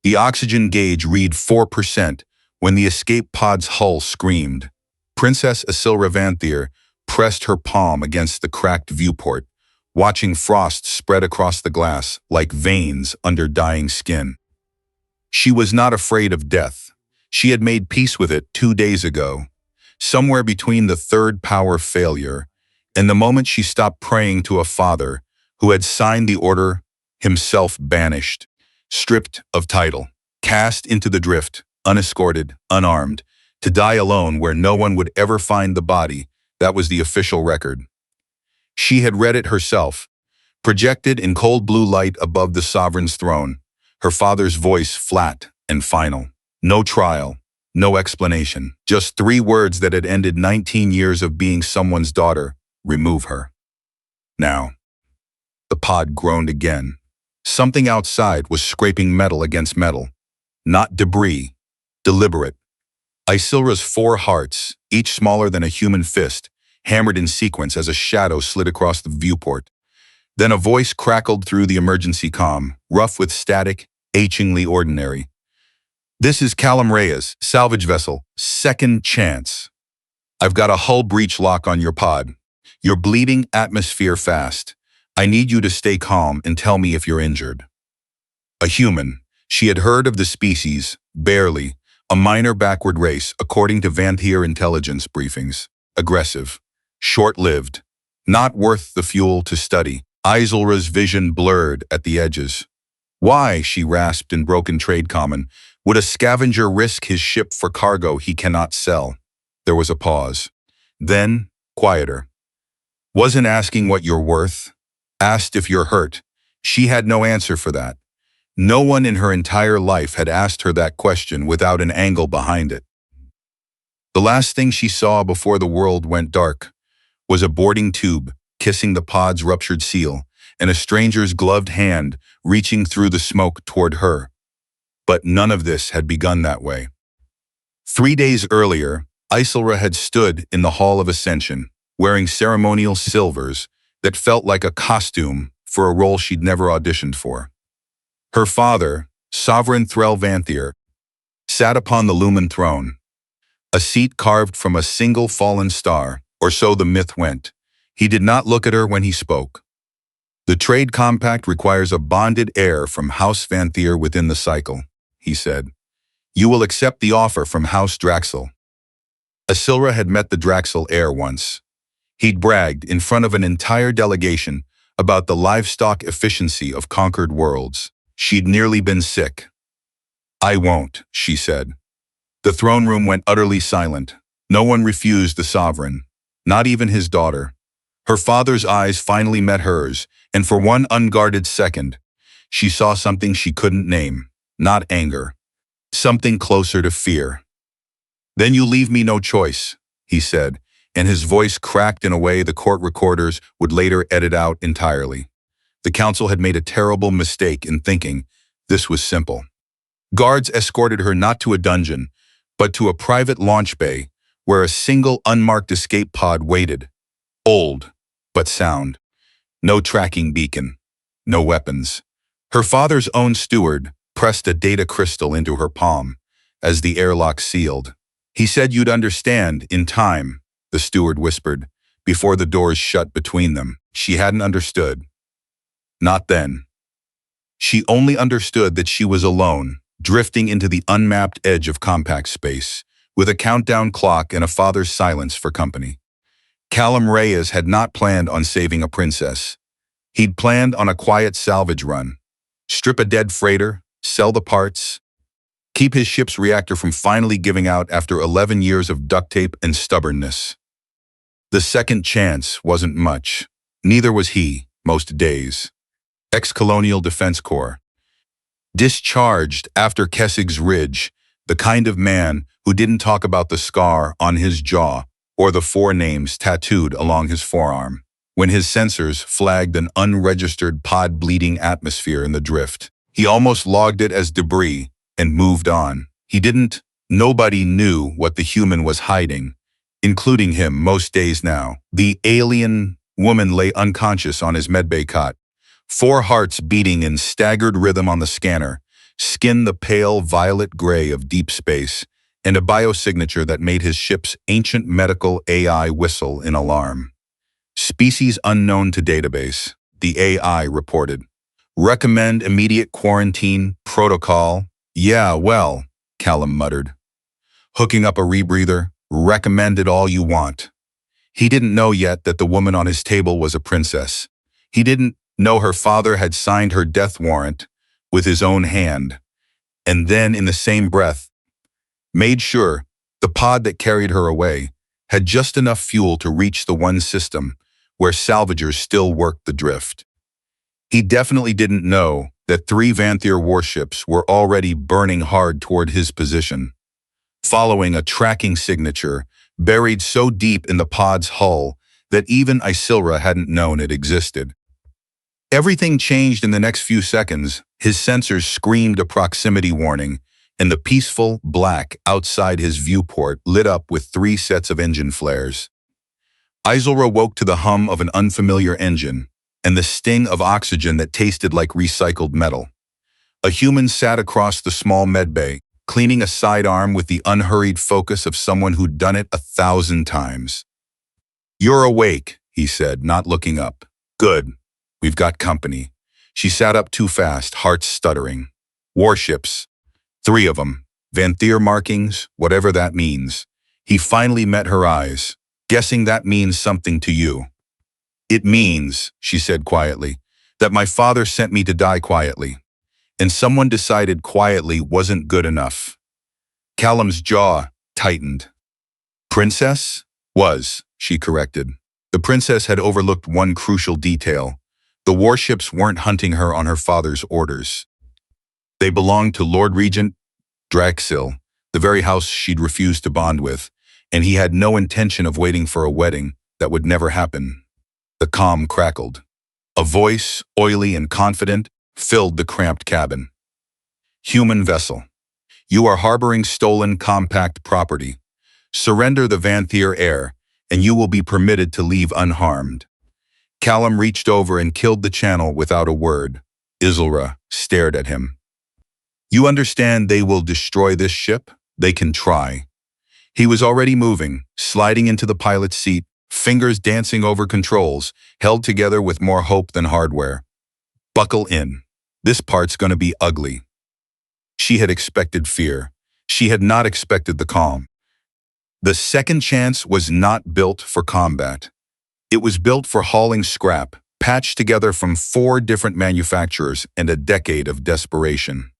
The oxygen gauge read 4% when the escape pod's hull screamed. Princess Isylra Vantheer pressed her palm against the cracked viewport, watching frost spread across the glass like veins under dying skin. She was not afraid of death. She had made peace with it 2 days ago, somewhere between the third power failure and the moment she stopped praying to a father who had signed the order, himself banished, stripped of title, cast into the drift, unescorted, unarmed, to die alone where no one would ever find the body. That was the official record. She had read it herself, projected in cold blue light above the sovereign's throne, her father's voice flat and final. No trial, no explanation, just 3 words that had ended 19 years of being someone's daughter. Remove her. Now. The pod groaned again. Something outside was scraping metal against metal. Not debris, deliberate. Isylra's 4 hearts, each smaller than a human fist, hammered in sequence as a shadow slid across the viewport. Then a voice crackled through the emergency comm, rough with static, achingly ordinary. "This is Callum Reyes, salvage vessel, second chance. I've got a hull breach lock on your pod. You're bleeding atmosphere fast. I need you to stay calm and tell me if you're injured." A human. She had heard of the species, barely, a minor backward race according to Vantheer intelligence briefings. Aggressive. Short-lived. Not worth the fuel to study. Isylra's vision blurred at the edges. "Why," she rasped in broken trade common, "would a scavenger risk his ship for cargo he cannot sell?" There was a pause. Then, quieter. "Wasn't asking what you're worth. Asked if you're hurt." She had no answer for that. No one in her entire life had asked her that question without an angle behind it. The last thing she saw before the world went dark was a boarding tube kissing the pod's ruptured seal and a stranger's gloved hand reaching through the smoke toward her. But none of this had begun that way. 3 days earlier, Isylra had stood in the Hall of Ascension, wearing ceremonial silvers that felt like a costume for a role she'd never auditioned for. Her father, Sovereign Threll Vantheer, sat upon the Lumen throne, a seat carved from a single fallen star, or so the myth went. He did not look at her when he spoke. "The trade compact requires a bonded heir from House Vantheer within the cycle," he said. "You will accept the offer from House Draxel." Isylra had met the Draxel heir once. He'd bragged in front of an entire delegation about the livestock efficiency of conquered worlds. She'd nearly been sick. "I won't," she said. The throne room went utterly silent. No one refused the sovereign, not even his daughter. Her father's eyes finally met hers, and for one unguarded second, she saw something she couldn't name, not anger, something closer to fear. "Then you leave me no choice," he said, and his voice cracked in a way the court recorders would later edit out entirely. The council had made a terrible mistake in thinking this was simple. Guards escorted her not to a dungeon, but to a private launch bay where a single unmarked escape pod waited. Old, but sound. No tracking beacon. No weapons. Her father's own steward pressed a data crystal into her palm as the airlock sealed. "He said you'd understand in time," the steward whispered, before the doors shut between them. She hadn't understood. Not then. She only understood that she was alone, drifting into the unmapped edge of compact space, with a countdown clock and a father's silence for company. Callum Reyes had not planned on saving a princess. He'd planned on a quiet salvage run. Strip a dead freighter, sell the parts, keep his ship's reactor from finally giving out after 11 years of duct tape and stubbornness. The second chance wasn't much. Neither was he, most days. Ex-Colonial Defense Corps. Discharged after Kessig's Ridge, the kind of man who didn't talk about the scar on his jaw or the 4 names tattooed along his forearm, when his sensors flagged an unregistered pod-bleeding atmosphere in the drift. He almost logged it as debris and moved on. Nobody knew what the human was hiding, including him most days now. The alien woman lay unconscious on his medbay cot, 4 hearts beating in staggered rhythm on the scanner, skin the pale violet gray of deep space, and a biosignature that made his ship's ancient medical AI whistle in alarm. Species unknown to database, the AI reported. Recommend immediate quarantine protocol. Yeah, well, Callum muttered. Hooking up a rebreather, recommend it all you want. He didn't know yet that the woman on his table was a princess. He didn't know her father had signed her death warrant with his own hand, and then in the same breath, made sure the pod that carried her away had just enough fuel to reach the one system where salvagers still worked the drift. He definitely didn't know that 3 Vantheer warships were already burning hard toward his position, following a tracking signature buried so deep in the pod's hull that even Isylra hadn't known it existed. Everything changed in the next few seconds. His sensors screamed a proximity warning, and the peaceful black outside his viewport lit up with 3 sets of engine flares. Isylra woke to the hum of an unfamiliar engine and the sting of oxygen that tasted like recycled metal. A human sat across the small medbay, cleaning a sidearm with the unhurried focus of someone who'd done it 1,000 times. "You're awake," he said, not looking up. "Good. We've got company." She sat up too fast, heart stuttering. "Warships. 3 of them. Vantheer markings, whatever that means." He finally met her eyes. "Guessing that means something to you." "It means," she said quietly, "that my father sent me to die quietly. And someone decided quietly wasn't good enough." Callum's jaw tightened. "Princess?" "Was," she corrected. The princess had overlooked one crucial detail. The warships weren't hunting her on her father's orders. They belonged to Lord Regent Draxil, the very house she'd refused to bond with, and he had no intention of waiting for a wedding that would never happen. The comm crackled. A voice, oily and confident, filled the cramped cabin. "Human vessel. You are harboring stolen compact property. Surrender the Vantheer heir, and you will be permitted to leave unharmed." Callum reached over and killed the channel without a word. Isylra stared at him. "You understand they will destroy this ship? They can try." He was already moving, sliding into the pilot's seat, fingers dancing over controls, held together with more hope than hardware. "Buckle in. This part's gonna be ugly." She had expected fear. She had not expected the calm. The second chance was not built for combat. It was built for hauling scrap, patched together from 4 different manufacturers and a decade of desperation.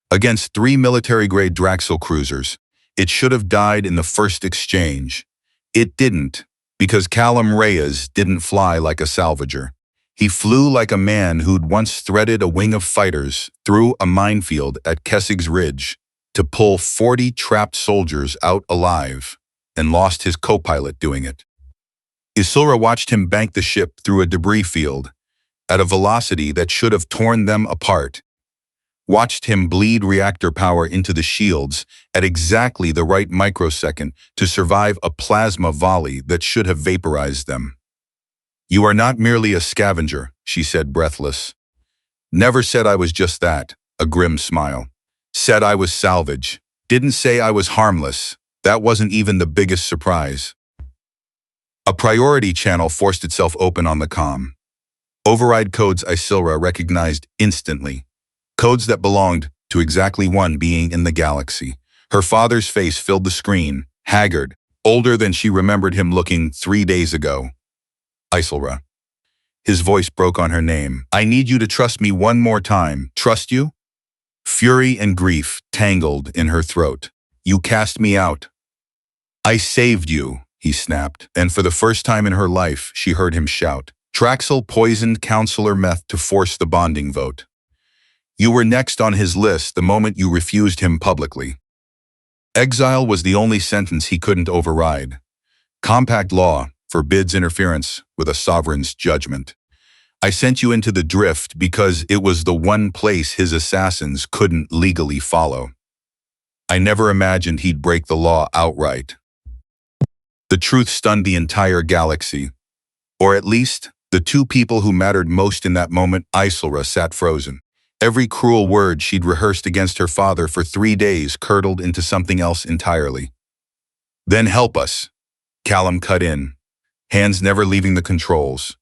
Against 3 military-grade Draxil cruisers, it should have died in the first exchange. It didn't, because Callum Reyes didn't fly like a salvager. He flew like a man who'd once threaded a wing of fighters through a minefield at Kessig's Ridge to pull 40 trapped soldiers out alive, and lost his co-pilot doing it. Isylra watched him bank the ship through a debris field at a velocity that should have torn them apart. Watched him bleed reactor power into the shields at exactly the right microsecond to survive a plasma volley that should have vaporized them. "You are not merely a scavenger," she said, breathless. "Never said I was just that," a grim smile. "Said I was salvage. Didn't say I was harmless. That wasn't even the biggest surprise." A priority channel forced itself open on the comm. Override codes Isylra recognized instantly. Codes that belonged to exactly one being in the galaxy. Her father's face filled the screen, haggard, older than she remembered him looking 3 days ago. "Isylra." His voice broke on her name. "I need you to trust me one more time." "Trust you?" Fury and grief tangled in her throat. "You cast me out." "I saved you," he snapped, and for the first time in her life, she heard him shout. "Draxil poisoned Counselor Meth to force the bonding vote. You were next on his list the moment you refused him publicly." Exile was the only sentence he couldn't override. Compact law forbids interference with a sovereign's judgment. "I sent you into the drift because it was the one place his assassins couldn't legally follow. I never imagined he'd break the law outright." The truth stunned the entire galaxy. Or at least, the 2 people who mattered most in that moment. Isylra sat frozen. Every cruel word she'd rehearsed against her father for 3 days curdled into something else entirely. Then help us, Callum cut in, hands never leaving the controls.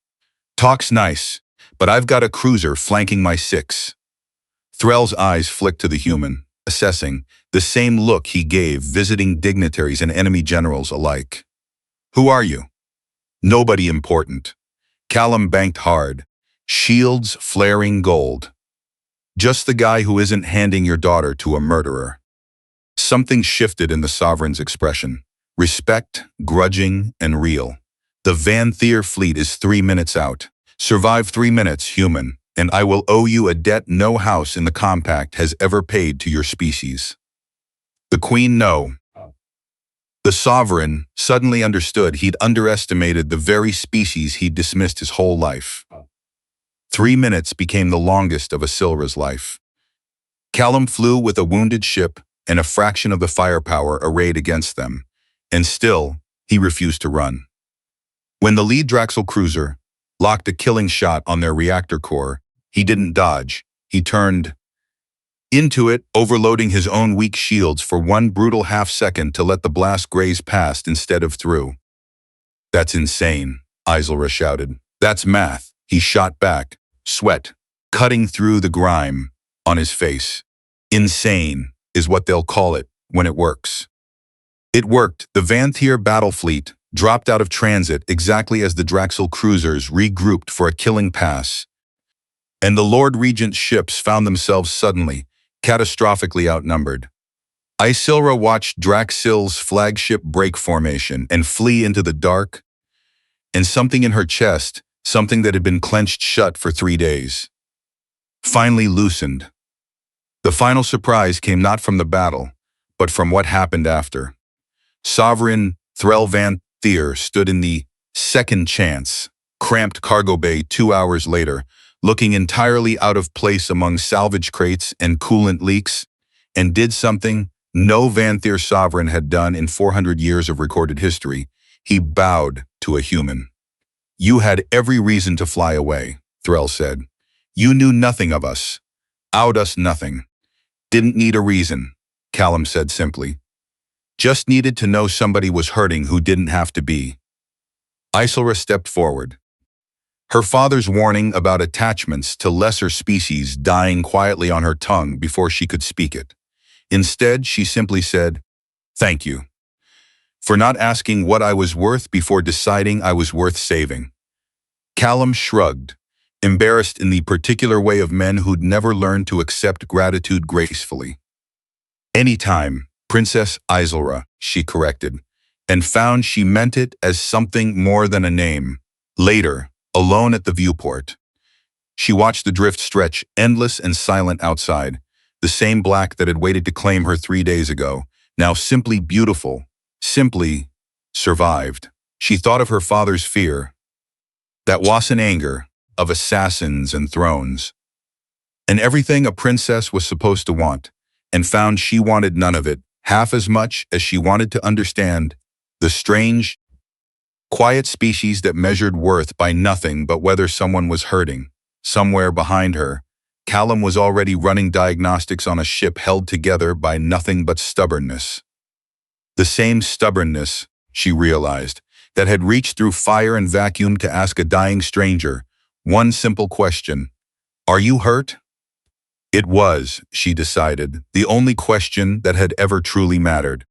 Talk's nice, but I've got a cruiser flanking my six. Threll's eyes flicked to the human, assessing, the same look he gave visiting dignitaries and enemy generals alike. Who are you? Nobody important. Callum banked hard, shields flaring gold. Just the guy who isn't handing your daughter to a murderer. Something shifted in the sovereign's expression. Respect, grudging, and real. The Vantheer fleet is 3 minutes out. Survive 3 minutes, human, and I will owe you a debt no house in the compact has ever paid to your species. The Queen, no. The sovereign suddenly understood he'd underestimated the very species he'd dismissed his whole life. 3 minutes became the longest of Isylra's life. Callum flew with a wounded ship and a fraction of the firepower arrayed against them, and still, he refused to run. When the lead Draxel cruiser locked a killing shot on their reactor core, he didn't dodge. He turned into it, overloading his own weak shields for one brutal half-second to let the blast graze past instead of through. That's insane, Isylra shouted. That's math, he shot back, sweat cutting through the grime on his face. Insane is what they'll call it when it works. It worked. The Vantheer battle fleet dropped out of transit exactly as the Draxel cruisers regrouped for a killing pass, and the Lord Regent's ships found themselves suddenly, catastrophically outnumbered. Isylra watched Draxil's flagship break formation and flee into the dark, and something in her chest, something that had been clenched shut for 3 days, finally loosened. The final surprise came not from the battle, but from what happened after. Sovereign Isylra Vantheer stood in the second chance, cramped cargo bay 2 hours later, looking entirely out of place among salvage crates and coolant leaks, and did something no Vantheer sovereign had done in 400 years of recorded history. He bowed to a human. You had every reason to fly away, Threll said. You knew nothing of us. Owed us nothing. Didn't need a reason, Callum said simply. Just needed to know somebody was hurting who didn't have to be. Isylra stepped forward. Her father's warning about attachments to lesser species dying quietly on her tongue before she could speak it. Instead, she simply said, "Thank you for not asking what I was worth before deciding I was worth saving." Callum shrugged, embarrassed in the particular way of men who'd never learned to accept gratitude gracefully. "Anytime, Princess Isylra," she corrected, and found she meant it as something more than a name. Later, alone at the viewport, she watched the drift stretch endless and silent outside, the same black that had waited to claim her 3 days ago, now simply beautiful, simply survived. She thought of her father's fear, that wasn't anger, of assassins and thrones, and everything a princess was supposed to want, and found she wanted none of it, half as much as she wanted to understand the strange, quiet species that measured worth by nothing but whether someone was hurting. Somewhere behind her, Callum was already running diagnostics on a ship held together by nothing but stubbornness. The same stubbornness, she realized, that had reached through fire and vacuum to ask a dying stranger one simple question: "Are you hurt?" It was, she decided, the only question that had ever truly mattered.